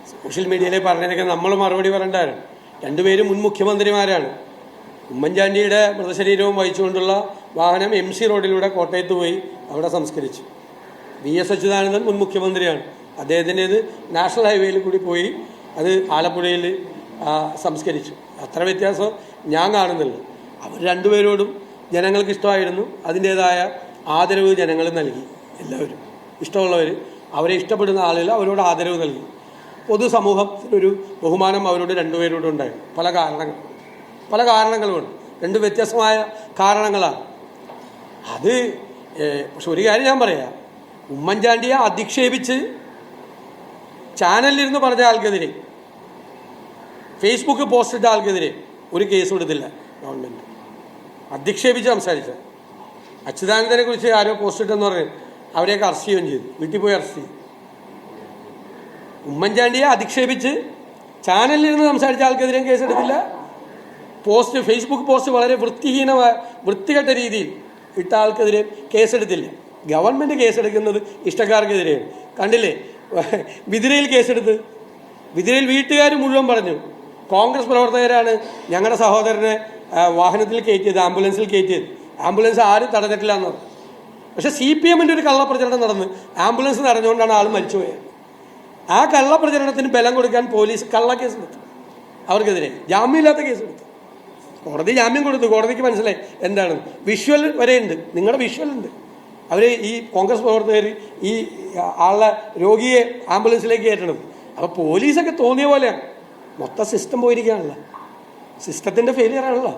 Social മീഡിയയിൽ പറഞ്ഞതിനൊക്കെ നമ്മൾ മറുപടി പറയേണ്ടതാണ്. രണ്ടുപേരും മുൻ മുഖ്യമന്ത്രിമാരാണ്. ഉമ്മൻചാണ്ടിയുടെ മൃതശരീരവും വഹിച്ചുകൊണ്ടുള്ള വാഹനം MC റോഡിലൂടെ കോട്ടയത്ത് പോയി അവിടെ സംസ്കരിച്ചു. VS അച്യുതാനന്ദൻ മുൻ മുഖ്യമന്ത്രിയാണ്. അദ്ദേഹത്തിൻ്റേത് നാഷണൽ ഹൈവേയിൽ കൂടി പോയി അത് ആലപ്പുഴയിൽ സംസ്കരിച്ചു. അത്ര വ്യത്യാസം ഞാൻ കാണുന്നുള്ളൂ. അവർ രണ്ടുപേരോടും ജനങ്ങൾക്ക് ഇഷ്ടമായിരുന്നു. അതിൻ്റേതായ ആദരവ് ജനങ്ങൾ നൽകി. എല്ലാവരും ഇഷ്ടമുള്ളവർ, അവരെ ഇഷ്ടപ്പെടുന്ന ആളുകൾ അവരോട് ആദരവ് നൽകി. പൊതുസമൂഹത്തിനൊരു ബഹുമാനം അവരോട് രണ്ടുപേരോടും ഉണ്ടായിരുന്നു. പല കാരണങ്ങളുമുണ്ട്. രണ്ട് വ്യത്യസ്തമായ കാരണങ്ങളാണ് അത്. പക്ഷെ ഒരു കാര്യം ഞാൻ പറയാം, ഉമ്മൻചാണ്ടിയെ അധിക്ഷേപിച്ച് ചാനലിലിരുന്ന് പറഞ്ഞ ആൾക്കെതിരെ, ഫേസ്ബുക്ക് പോസ്റ്റ് ഇട്ട ആൾക്കെതിരെ ഒരു കേസ് കൊടുത്തില്ല ഗവൺമെൻറ്. അധിക്ഷേപിച്ച് സംസാരിച്ച അച്യുതാനന്ദനെ കുറിച്ച് ആരോ പോസ്റ്റ് ഇട്ടെന്ന് പറഞ്ഞ് അവരെയൊക്കെ അറസ്റ്റ് ചെയ്യുകയും ചെയ്തു. വീട്ടിൽ പോയി അറസ്റ്റ് ചെയ്തു. ഉമ്മൻചാണ്ടിയെ അധിക്ഷേപിച്ച് ചാനലിലിരുന്ന് സംസാരിച്ച ആൾക്കെതിരെയും കേസെടുത്തില്ല. ഫേസ്ബുക്ക് പോസ്റ്റ് വളരെ വൃത്തികെട്ട രീതിയിൽ ഇട്ട ആൾക്കെതിരെ കേസെടുത്തില്ല. ഗവൺമെൻറ് കേസെടുക്കുന്നത് ഇഷ്ടക്കാർക്കെതിരെയാണ്. കണ്ടില്ലേ വിതിരയിൽ കേസെടുത്ത്? വിതിരയിൽ വീട്ടുകാർ മുഴുവൻ പറഞ്ഞു കോൺഗ്രസ് പ്രവർത്തകരാണ് ഞങ്ങളുടെ സഹോദരനെ വാഹനത്തിൽ കയറ്റിയത്, ആംബുലൻസിൽ കയറ്റിയത്. ആംബുലൻസ് ആരും തടഞ്ഞിട്ടില്ല എന്ന് പറഞ്ഞു. പക്ഷേ CPM-ൻ്റെ ഒരു കള്ളപ്രചരണം നടന്ന് ആംബുലൻസ് നടന്നുകൊണ്ടാണ് ആൾ മരിച്ചുപോയത്. ആ കള്ളപ്രചരണത്തിന് ബലം കൊടുക്കാൻ പോലീസ് കള്ളക്കേസെടുത്തു. അവർക്കെതിരെ ജാമ്യമില്ലാത്ത കേസെടുത്തു. കോടതി ജാമ്യം കൊടുത്തു. കോടതിക്ക് മനസ്സിലായി എന്താണ്. വിഷ്വൽ വരെ ഉണ്ട്. നിങ്ങളുടെ വിഷ്വൽ ഉണ്ട്. അവർ ഈ കോൺഗ്രസ് പ്രവർത്തകർ ഈ ആളെ രോഗിയെ ആംബുലൻസിലേക്ക് കയറ്റണം. അപ്പോൾ പോലീസൊക്കെ തോന്നിയ പോലെയാണ്. മൊത്തം സിസ്റ്റം പോയിരിക്കുകയാണല്ലോ. സിസ്റ്റത്തിൻ്റെ ഫെയിലിയർ ആണല്ലോ.